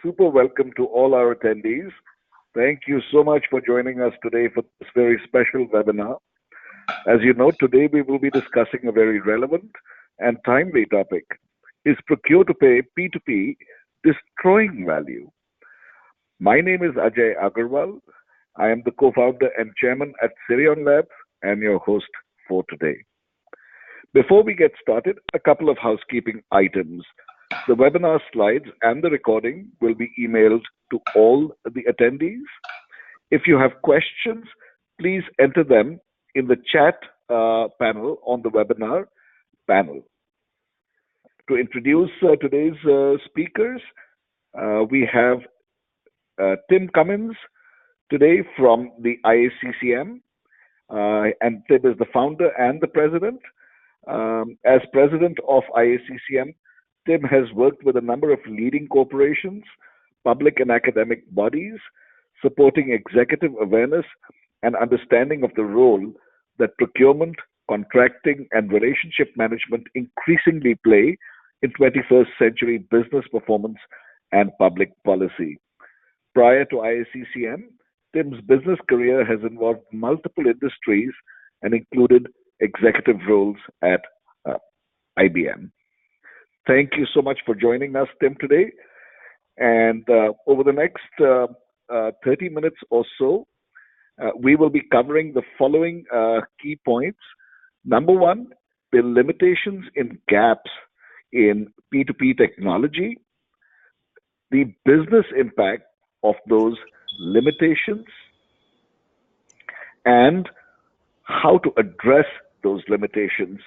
super welcome to all our attendees. Thank you so much for joining us today for this very special webinar. As you know, today we will be discussing a very relevant and timely topic. Is Procure to Pay P2P destroying value? My name is Ajay Agarwal. I am the co-founder and chairman at SirionLabs and your host for today. Before we get started, a couple of housekeeping items. The webinar slides and the recording will be emailed to all the attendees. If you have questions, please enter them in the chat panel on the webinar panel. To introduce today's speakers, we have Tim Cummins today from the IACCM, and Tim is the founder and the president. As president of IACCM, Tim has worked with a number of leading corporations, public and academic bodies, supporting executive awareness and understanding of the role that procurement, contracting, and relationship management increasingly play in 21st century business performance and public policy. Prior to IACCM, Tim's business career has involved multiple industries and included executive roles at IBM. Thank you so much for joining us, Tim, today. And over the next 30 minutes or so, we will be covering the following key points. Number one, the limitations in gaps in P2P technology, the business impact of those limitations, and how to address those limitations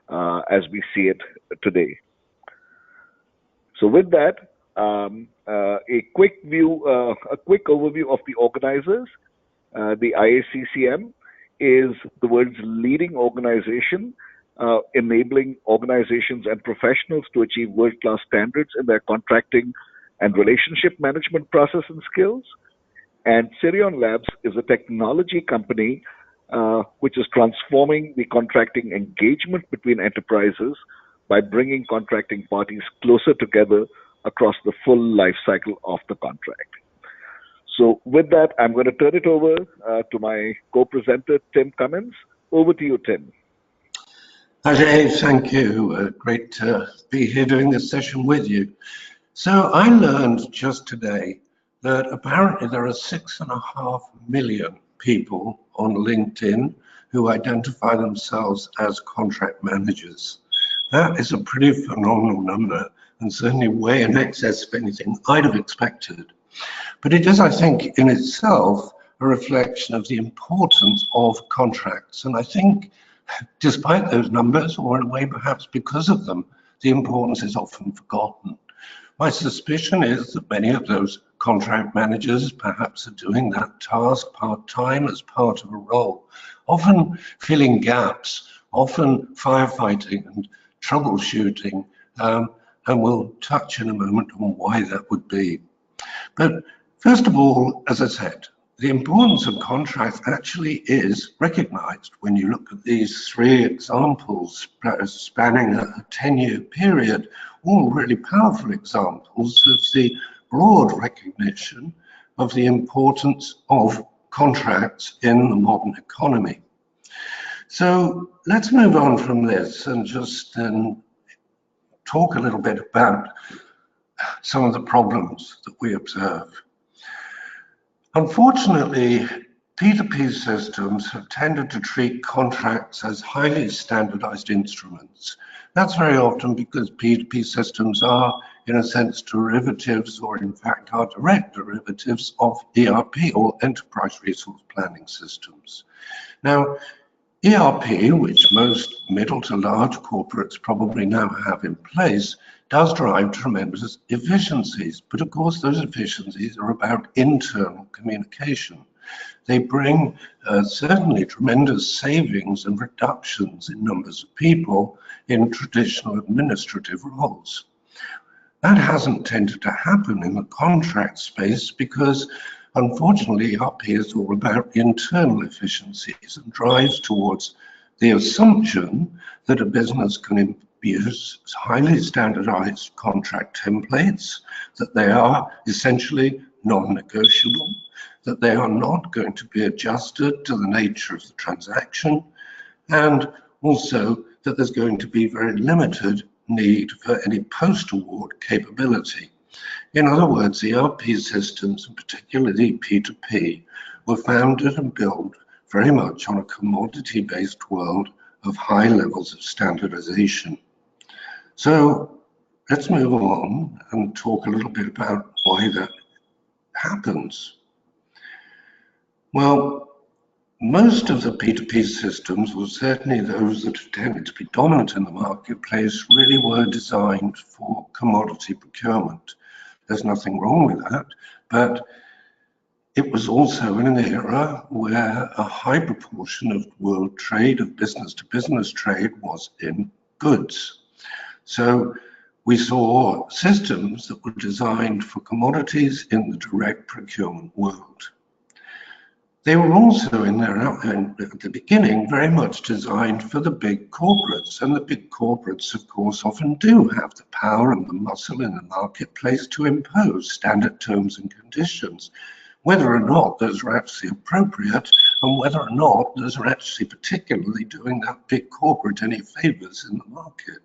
as we see it today. So with that, a quick overview of the organizers. The IACCM is the world's leading organization, enabling organizations and professionals to achieve world-class standards in their contracting and relationship management process and skills. And SirionLabs is a technology company which is transforming the contracting engagement between enterprises by bringing contracting parties closer together across the full life cycle of the contract. So with that, I'm going to turn it over to my co-presenter, Tim Cummins. Over to you, Tim. Ajay, thank you. Great to be here doing this session with you. So I learned just today that apparently there are 6.5 million people on LinkedIn who identify themselves as contract managers. That is a pretty phenomenal number, and certainly way in excess of anything I'd have expected. But it is, I think, in itself a reflection of the importance of contracts. And I think, despite those numbers, or in a way perhaps because of them, the importance is often forgotten. My suspicion is that many of those contract managers perhaps are doing that task part-time as part of a role, often filling gaps, often firefighting and troubleshooting, and we'll touch in a moment on why that would be. But first of all, as I said, the importance of contracts actually is recognized when you look at these three examples spanning a 10-year period, all really powerful examples of the broad recognition of the importance of contracts in the modern economy. So let's move on from this and just talk a little bit about some of the problems that we observe. Unfortunately, P2P systems have tended to treat contracts as highly standardized instruments. That's very often because P2P systems are, in a sense, derivatives, or in fact are direct derivatives of ERP, or enterprise resource planning systems. Now, ERP, which most middle to large corporates probably now have in place, does drive tremendous efficiencies. But of course, those efficiencies are about internal communication. They bring certainly tremendous savings and reductions in numbers of people in traditional administrative roles. That hasn't tended to happen in the contract space because, unfortunately, ERP is all about internal efficiencies and drives towards the assumption that a business can use highly standardized contract templates, that they are essentially non-negotiable, that they are not going to be adjusted to the nature of the transaction, and also that there's going to be very limited need for any post-award capability. In other words, ERP systems, and particularly P2P, were founded and built very much on a commodity-based world of high levels of standardization. So let's move on and talk a little bit about why that happens. Well, most of the P2P systems, or certainly those that have tended to be dominant in the marketplace, really were designed for commodity procurement. There's nothing wrong with that, but it was also in an era where a high proportion of world trade, of business-to-business trade, was in goods. So we saw systems that were designed for commodities in the direct procurement world. They were also at the beginning very much designed for the big corporates, and the big corporates, of course, often do have the power and the muscle in the marketplace to impose standard terms and conditions, whether or not those are actually appropriate and whether or not those are actually particularly doing that big corporate any favors in the market.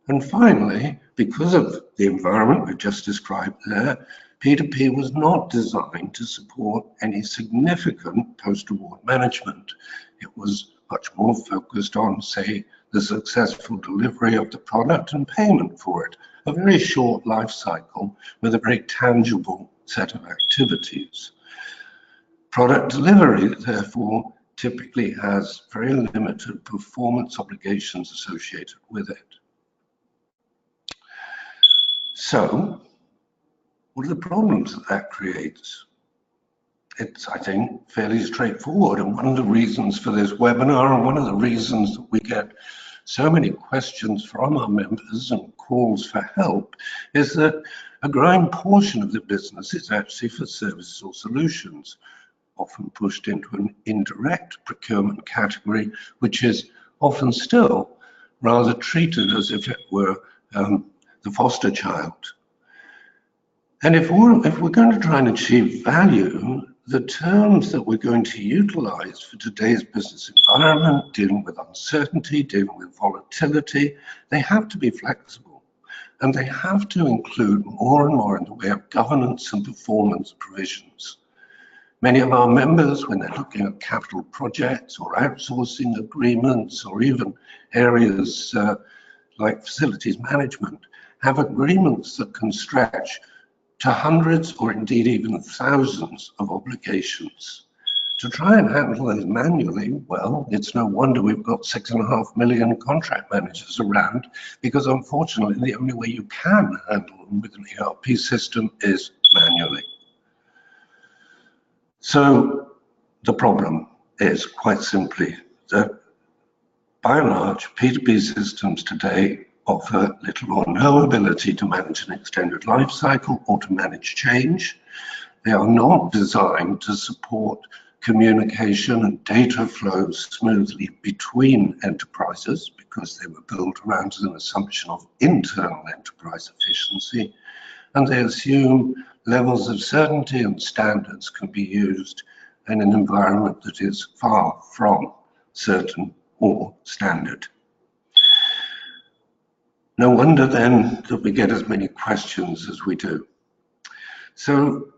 And finally, because of the environment we just described there, P2P was not designed to support any significant post-award management. It was much more focused on, say, the successful delivery of the product and payment for it, a very short life cycle with a very tangible set of activities. Product delivery, therefore, typically has very limited performance obligations associated with it. So, what are the problems that creates? It's, I think, fairly straightforward, and one of the reasons for this webinar, and one of the reasons that we get so many questions from our members and calls for help, is that a growing portion of the business is actually for services or solutions, often pushed into an indirect procurement category, which is often still rather treated as if it were the foster child. And if we're going to try and achieve value, the terms that we're going to utilize for today's business environment, dealing with uncertainty, dealing with volatility, they have to be flexible. And they have to include more and more in the way of governance and performance provisions. Many of our members, when they're looking at capital projects or outsourcing agreements or even areas like facilities management, have agreements that can stretch to hundreds or indeed even thousands of obligations. To try and handle those manually, well, it's no wonder we've got 6.5 million contract managers around, because unfortunately the only way you can handle them with an ERP system is manually. So the problem is quite simply that by and large P2P systems today offer little or no ability to manage an extended life cycle or to manage change. They are not designed to support communication and data flows smoothly between enterprises, because they were built around an assumption of internal enterprise efficiency, and they assume levels of certainty and standards can be used in an environment that is far from certain or standard. No wonder then that we get as many questions as we do. So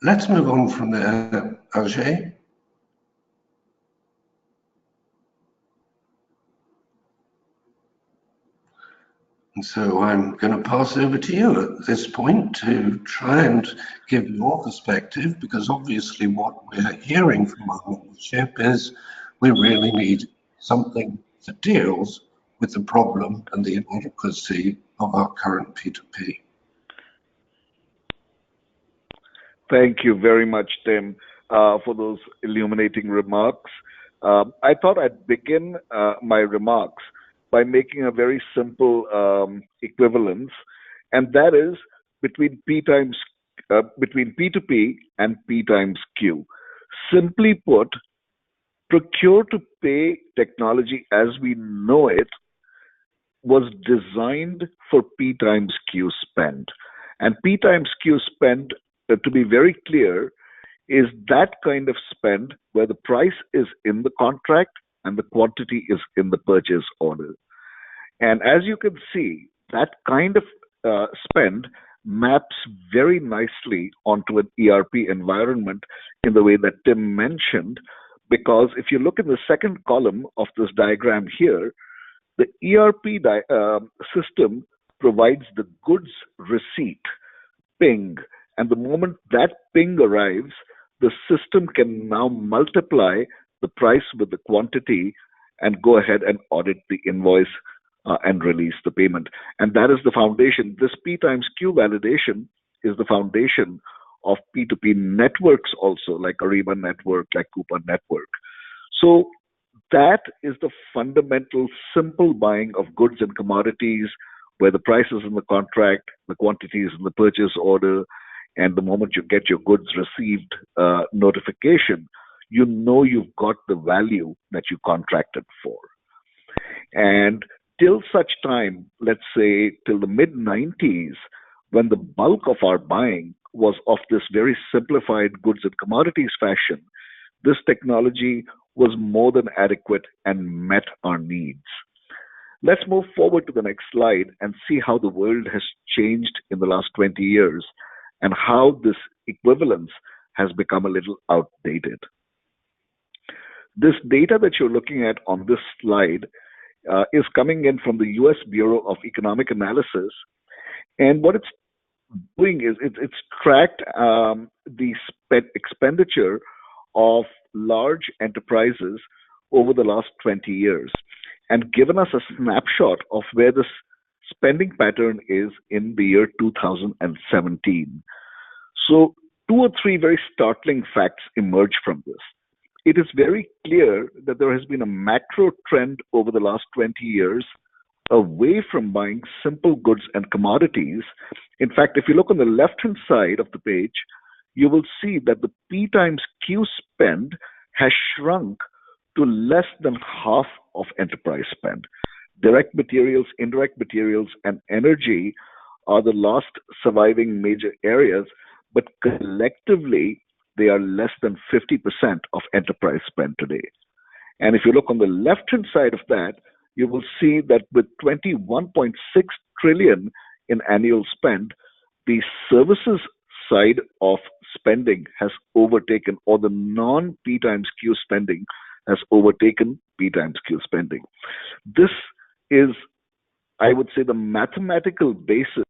let's move on from there, Ajay. And so I'm going to pass over to you at this point to try and give your perspective, because obviously what we're hearing from our membership is we really need something that deals with the problem and the inadequacy of our current P2P. Thank you very much, Tim, for those illuminating remarks. I thought I'd begin my remarks by making a very simple equivalence, and that is between P2P and P times Q. Simply put, procure to pay technology as we know it was designed for P times Q spend. And P times Q spend, to be very clear, is that kind of spend where the price is in the contract and the quantity is in the purchase order. And as you can see, that kind of spend maps very nicely onto an ERP environment in the way that Tim mentioned, because if you look in the second column of this diagram here, the ERP system provides the goods receipt ping, and the moment that ping arrives, the system can now multiply the price with the quantity and go ahead and audit the invoice and release the payment. And that is the foundation. This P times Q validation is the foundation of P2P networks also, like Ariba Network, like Coupa Network. So that is the fundamental simple buying of goods and commodities, where the price is in the contract, the quantity is in the purchase order, and the moment you get your goods received notification, you know you've got the value that you contracted for. And till such time, let's say till the mid-90s, when the bulk of our buying was of this very simplified goods and commodities fashion, this technology was more than adequate and met our needs. Let's move forward to the next slide and see how the world has changed in the last 20 years and how this equivalence has become a little outdated. This data that you're looking at on this slide is coming in from the US Bureau of Economic Analysis. And what it's doing is it's tracked the expenditure of large enterprises over the last 20 years and given us a snapshot of where this spending pattern is in the year 2017. So 2 or 3 very startling facts emerge from this. It is very clear that there has been a macro trend over the last 20 years away from buying simple goods and commodities. In fact, if you look on the left-hand side of the page, you will see that the P times Q spend has shrunk to less than half of enterprise spend. Direct materials, indirect materials, and energy are the last surviving major areas, but collectively, they are less than 50% of enterprise spend today. And if you look on the left-hand side of that, you will see that with 21.6 trillion in annual spend, the services side of spending has overtaken, or the non-P times Q spending has overtaken P times Q spending. This is, I would say, the mathematical basis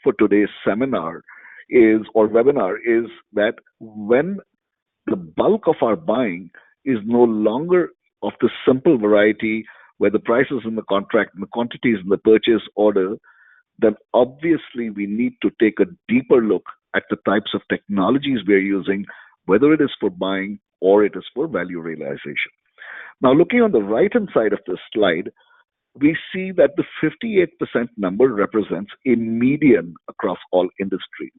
for today's seminar is, or webinar, is that when the bulk of our buying is no longer of the simple variety where the price is in the contract and the quantity is in the purchase order, then obviously we need to take a deeper look at the types of technologies we're using, whether it is for buying or it is for value realization. Now, looking on the right-hand side of this slide, we see that the 58% number represents a median across all industries.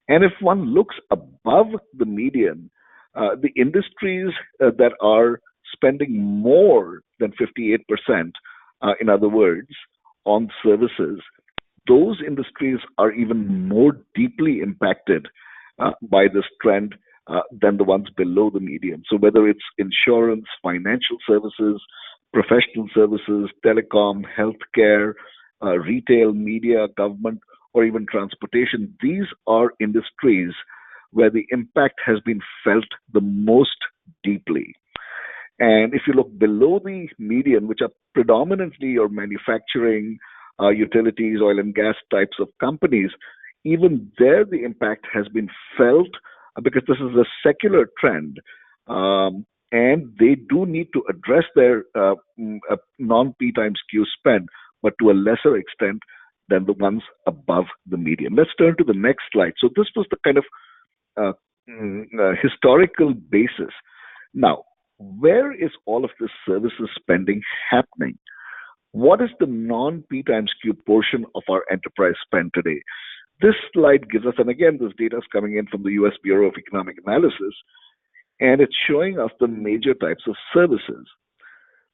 And if one looks above the median, the industries that are spending more than 58%, in other words, on services, those industries are even more deeply impacted by this trend than the ones below the median. So whether it's insurance, financial services, professional services, telecom, healthcare, retail, media, government, or even transportation, these are industries where the impact has been felt the most deeply. And if you look below the median, which are predominantly your manufacturing, utilities, oil and gas types of companies, even there the impact has been felt because this is a secular trend. And they do need to address their non-P times Q spend, but to a lesser extent than the ones above the median. Let's turn to the next slide. So this was the kind of historical basis. Now, where is all of this services spending happening? What is the non-P times Q portion of our enterprise spend today? This slide gives us, and again, this data is coming in from the US Bureau of Economic Analysis, and it's showing us the major types of services.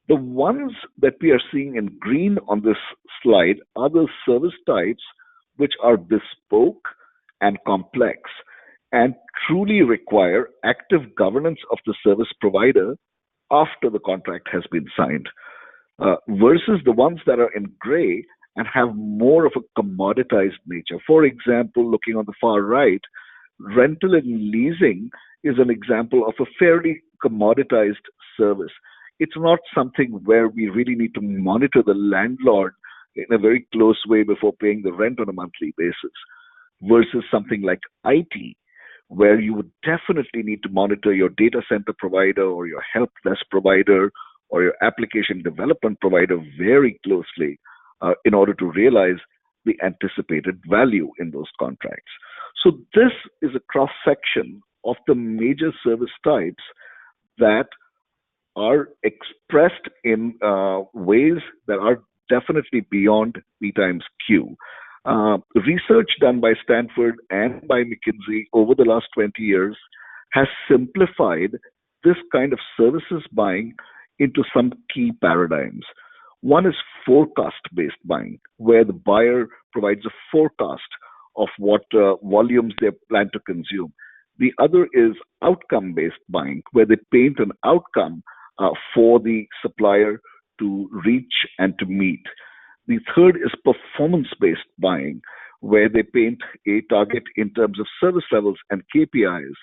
The ones that we are seeing in green on this slide are the service types which are bespoke and complex and truly require active governance of the service provider after the contract has been signed, versus the ones that are in gray and have more of a commoditized nature. For example, looking on the far right, rental and leasing is an example of a fairly commoditized service. It's not something where we really need to monitor the landlord in a very close way before paying the rent on a monthly basis, versus something like IT, where you would definitely need to monitor your data center provider or your help desk provider or your application development provider very closely in order to realize the anticipated value in those contracts. So this is a cross-section of the major service types that are expressed in ways that are definitely beyond P times Q. Research done by Stanford and by McKinsey over the last 20 years has simplified this kind of services buying into some key paradigms. One is forecast-based buying, where the buyer provides a forecast of what volumes they plan to consume. The other is outcome-based buying, where they paint an outcome for the supplier to reach and to meet. The third is performance-based buying, where they paint a target in terms of service levels and KPIs.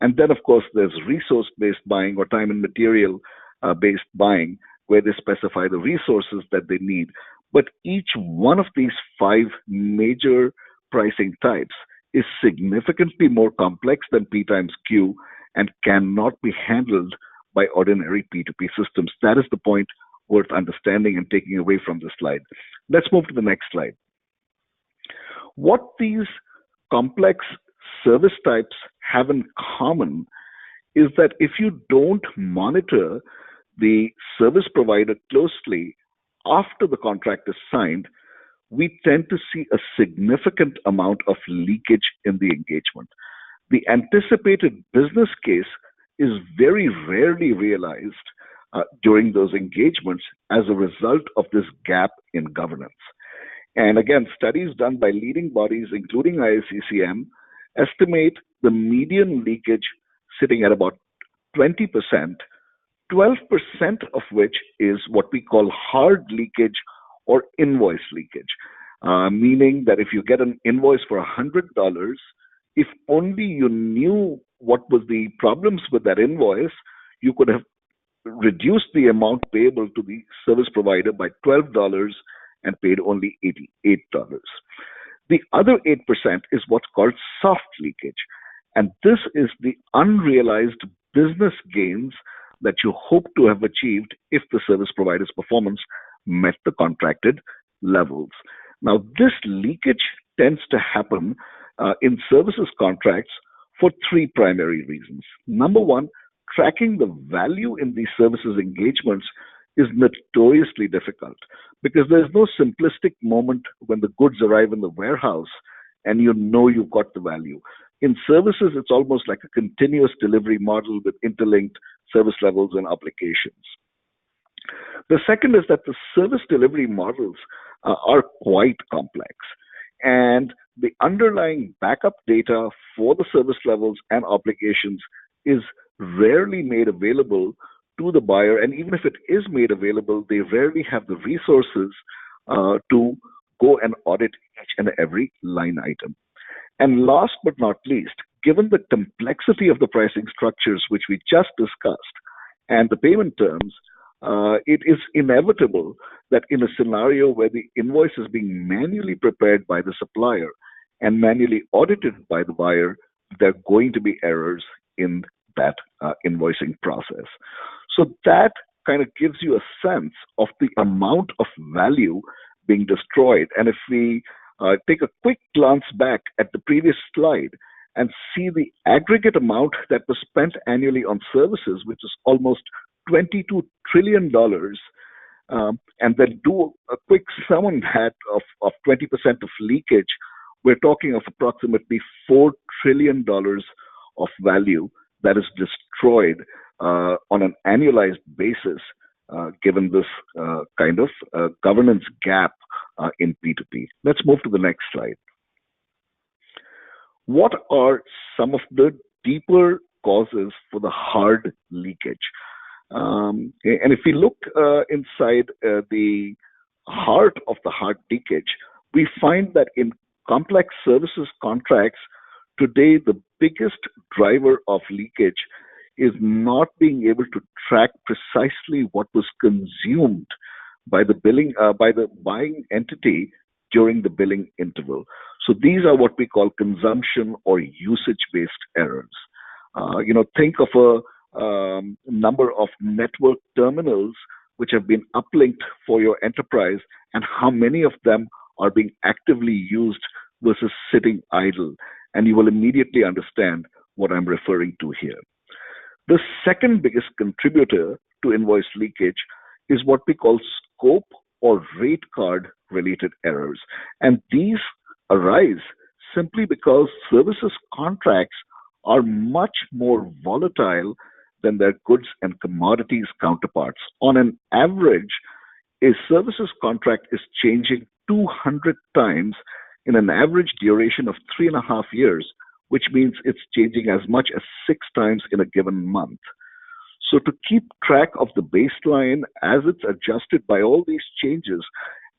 And then, of course, there's resource-based buying or time and material-based buying, where they specify the resources that they need. But each one of these 5 major pricing types is significantly more complex than P times Q and cannot be handled by ordinary P2P systems. That is the point worth understanding and taking away from this slide. Let's move to the next slide. What these complex service types have in common is that if you don't monitor the service provider closely after the contract is signed, we tend to see a significant amount of leakage in the engagement. The anticipated business case is very rarely realized during those engagements as a result of this gap in governance. And again, studies done by leading bodies, including IACCM, estimate the median leakage sitting at about 20%, 12% of which is what we call hard leakage or invoice leakage, meaning that if you get an invoice for $100, if only you knew what was the problems with that invoice, you could have reduced the amount payable to the service provider by $12 and paid only $88. The other 8% is what's called soft leakage. And this is the unrealized business gains that you hope to have achieved if the service provider's performance met the contracted levels. Now, this leakage tends to happen in services contracts for 3 primary reasons. Number one, tracking the value in these services engagements is notoriously difficult because there's no simplistic moment when the goods arrive in the warehouse and you know you've got the value. In services, it's almost like a continuous delivery model with interlinked service levels and obligations. The second is that the service delivery models are quite complex, and the underlying backup data for the service levels and obligations is rarely made available to the buyer, and even if it is made available, they rarely have the resources to go and audit each and every line item. And last but not least, given the complexity of the pricing structures which we just discussed and the payment terms, it is inevitable that in a scenario where the invoice is being manually prepared by the supplier and manually audited by the buyer, there are going to be errors in that invoicing process. So that kind of gives you a sense of the amount of value being destroyed. And if we take a quick glance back at the previous slide and see the aggregate amount that was spent annually on services, which is almost $22 trillion, and then do a quick sum on that of 20% of leakage, we're talking of approximately $4 trillion of value that is destroyed on an annualized basis given this kind of governance gap in P2P. Let's move to the next slide. What are some of the deeper causes for the hard leakage? And if we look inside the heart of the hard leakage, we find that in complex services contracts, today the biggest driver of leakage is not being able to track precisely what was consumed by the buying entity during the billing interval. So these are what we call consumption or usage-based errors. Think of a number of network terminals which have been uplinked for your enterprise and how many of them are being actively used versus sitting idle. And you will immediately understand what I'm referring to here. The second biggest contributor to invoice leakage is what we call scope or rate card related errors. And these arise simply because services contracts are much more volatile than their goods and commodities counterparts. On an average, a services contract is changing 200 times in an average duration of 3.5 years, which means it's changing as much as 6 times in a given month. So to keep track of the baseline as it's adjusted by all these changes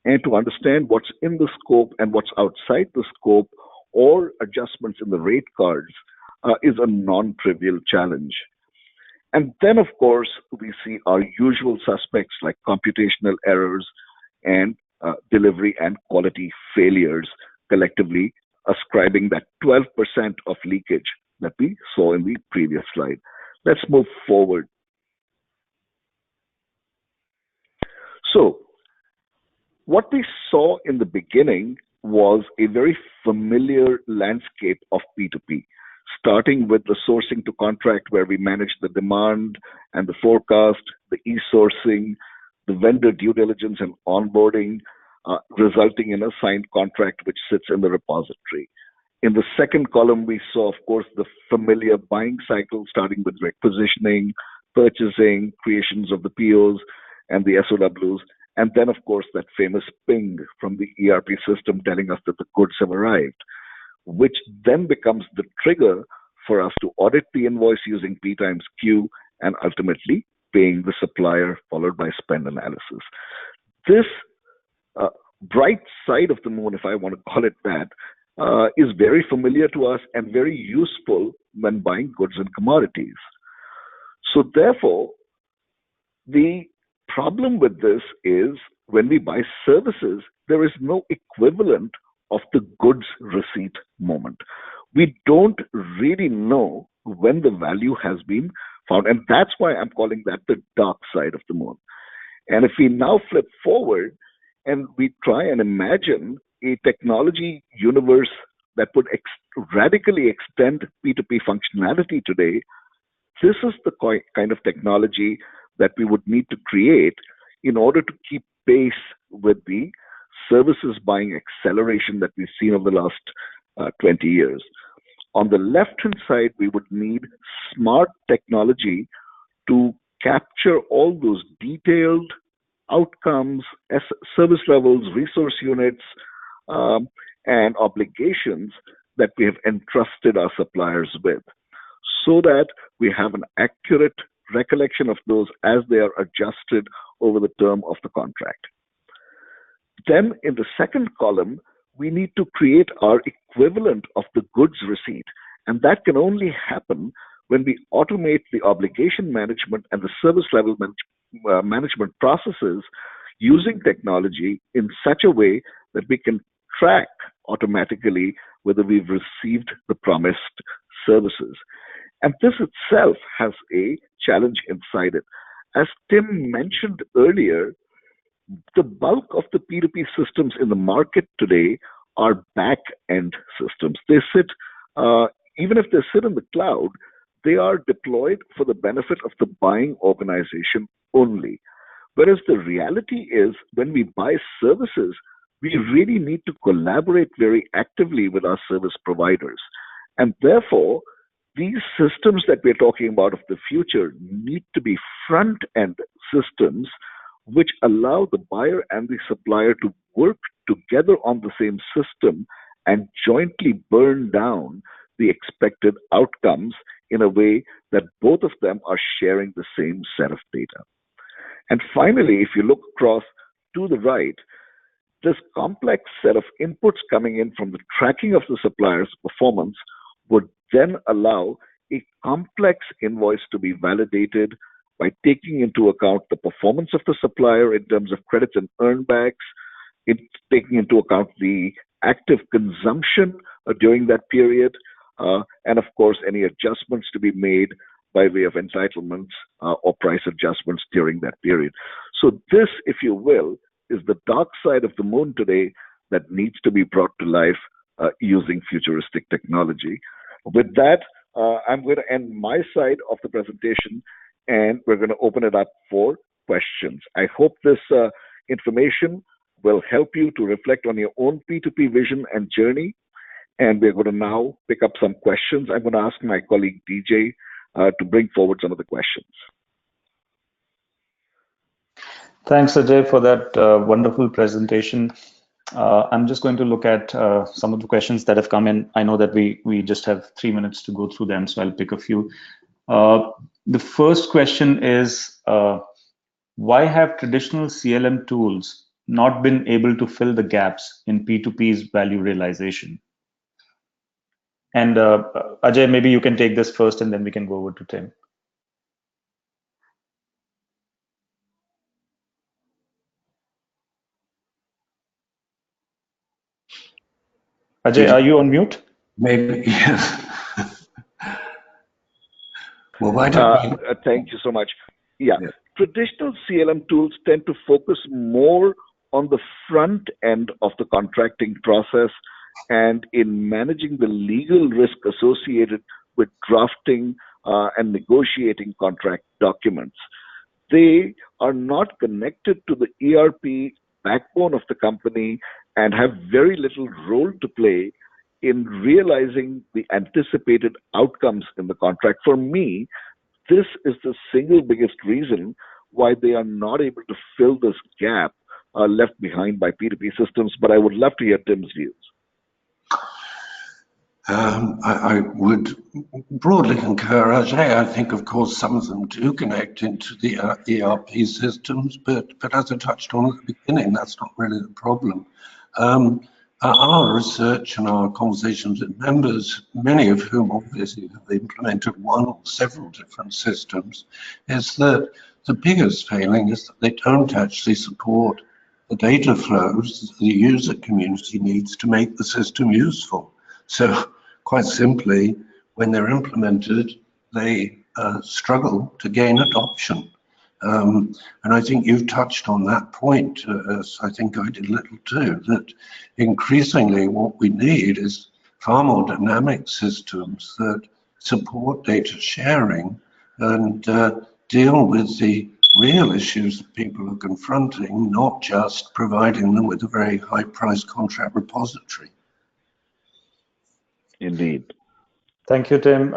and to understand what's in the scope and what's outside the scope or adjustments in the rate cards is a non-trivial challenge. And then, of course, we see our usual suspects like computational errors and delivery and quality failures, collectively ascribing that 12% of leakage that we saw in the previous slide. Let's move forward. So, what we saw in the beginning was a very familiar landscape of P2P, starting with the sourcing to contract where we manage the demand and the forecast, the e-sourcing, the vendor due diligence and onboarding, resulting in a signed contract which sits in the repository. In the second column, we saw, of course, the familiar buying cycle, starting with requisitioning, purchasing, creations of the POs and the SOWs, and then, of course, that famous ping from the ERP system telling us that the goods have arrived, which then becomes the trigger for us to audit the invoice using P times Q and ultimately paying the supplier, followed by spend analysis. This bright side of the moon, if I want to call it that, is very familiar to us and very useful when buying goods and commodities. So therefore, the problem with this is when we buy services, there is no equivalent of the goods receipt moment. We don't really know when the value has been found. And that's why I'm calling that the dark side of the moon. And if we now flip forward and we try and imagine a technology universe that would radically extend P2P functionality today, this is the kind of technology that we would need to create in order to keep pace with the services buying acceleration that we've seen over the last 20 years. On the left-hand side, we would need smart technology to capture all those detailed outcomes, service levels, resource units, and obligations that we have entrusted our suppliers with, so that we have an accurate recollection of those as they are adjusted over the term of the contract. Then in the second column, we need to create our equivalent of the goods receipt. And that can only happen when we automate the obligation management and the service level management processes using technology in such a way that we can track automatically whether we've received the promised services. And this itself has a challenge inside it. As Tim mentioned earlier, the bulk of the P2P systems in the market today are back-end systems. They sit, even if they sit in the cloud, they are deployed for the benefit of the buying organization only. Whereas the reality is, when we buy services, we really need to collaborate very actively with our service providers. And therefore, these systems that we're talking about of the future need to be front-end systems which allow the buyer and the supplier to work together on the same system and jointly burn down the expected outcomes in a way that both of them are sharing the same set of data. And finally, if you look across to the right, this complex set of inputs coming in from the tracking of the supplier's performance would then allow a complex invoice to be validated by taking into account the performance of the supplier in terms of credits and earnbacks, taking into account the active consumption during that period, and of course, any adjustments to be made by way of entitlements or price adjustments during that period. So this, if you will, is the dark side of the moon today that needs to be brought to life using futuristic technology. With that, I'm going to end my side of the presentation, and we're going to open it up for questions. I hope this information will help you to reflect on your own P2P vision and journey. And we're going to now pick up some questions. I'm going to ask my colleague DJ to bring forward some of the questions. Thanks, Ajay, for that wonderful presentation. I'm just going to look at some of the questions that have come in. I know that we just have 3 minutes to go through them, so I'll pick a few. The first question is, why have traditional CLM tools not been able to fill the gaps in P2P's value realization? And Ajay, maybe you can take this first and then we can go over to Tim. Ajay, are you on mute? Maybe, yes. Well, why don't thank you so much. Yeah. Traditional CLM tools tend to focus more on the front end of the contracting process and in managing the legal risk associated with drafting and negotiating contract documents. They are not connected to the ERP backbone of the company and have very little role to play in realizing the anticipated outcomes in the contract. For me, this is the single biggest reason why they are not able to fill this gap left behind by P2P systems, but I would love to hear Tim's views. I would broadly concur, Ajay. I think, of course, some of them do connect into the ERP systems, but as I touched on at the beginning, that's not really the problem. Our research and our conversations with members, many of whom obviously have implemented one or several different systems, is that the biggest failing is that they don't actually support the data flows the user community needs to make the system useful. So quite simply, when they're implemented, they struggle to gain adoption. And I think you've touched on that point, as I think I did a little too, that increasingly what we need is far more dynamic systems that support data sharing and deal with the real issues that people are confronting, not just providing them with a very high-priced contract repository. Indeed. Thank you, Tim.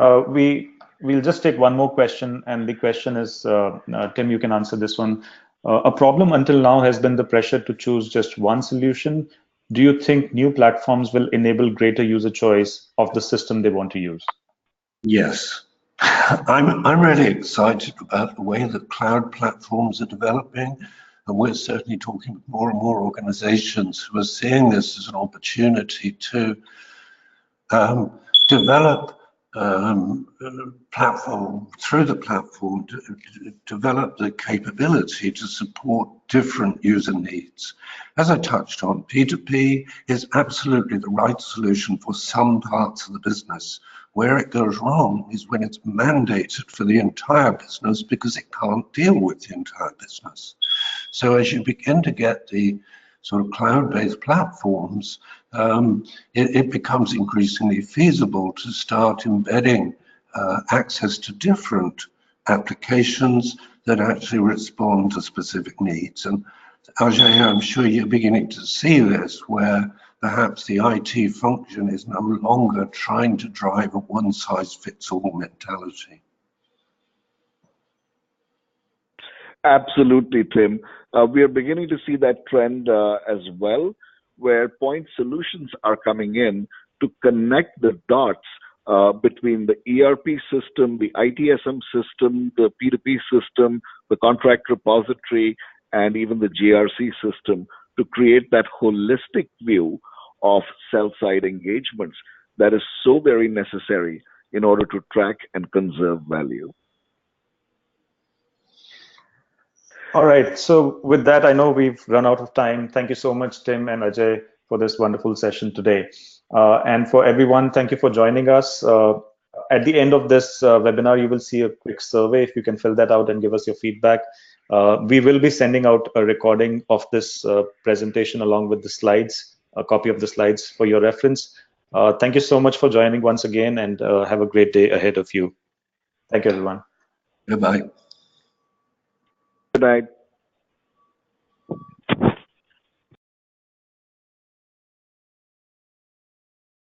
We'll just take one more question, and the question is, Tim, you can answer this one. A problem until now has been the pressure to choose just one solution. Do you think new platforms will enable greater user choice of the system they want to use? Yes. I'm really excited about the way that cloud platforms are developing, and we're certainly talking with more and more organizations who are seeing this as an opportunity to develop through the platform, develop the capability to support different user needs. As I touched on, P2P is absolutely the right solution for some parts of the business. Where it goes wrong is when it's mandated for the entire business because it can't deal with the entire business. So as you begin to get the sort of cloud-based platforms, it becomes increasingly feasible to start embedding access to different applications that actually respond to specific needs. And Ajay, I'm sure you're beginning to see this, where perhaps the IT function is no longer trying to drive a one-size-fits-all mentality. Absolutely, Tim. We are beginning to see that trend as well, where point solutions are coming in to connect the dots between the ERP system, the ITSM system, the P2P system, the contract repository, and even the GRC system to create that holistic view of sell-side engagements that is so very necessary in order to track and conserve value. All right. So with that, I know we've run out of time. Thank you so much, Tim and Ajay, for this wonderful session today. And for everyone, thank you for joining us. At the end of this webinar, you will see a quick survey. If you can fill that out and give us your feedback. We will be sending out a recording of this presentation along with the slides, a copy of the slides for your reference. Thank you so much for joining once again, and have a great day ahead of you. Thank you, everyone. Goodbye. Good night.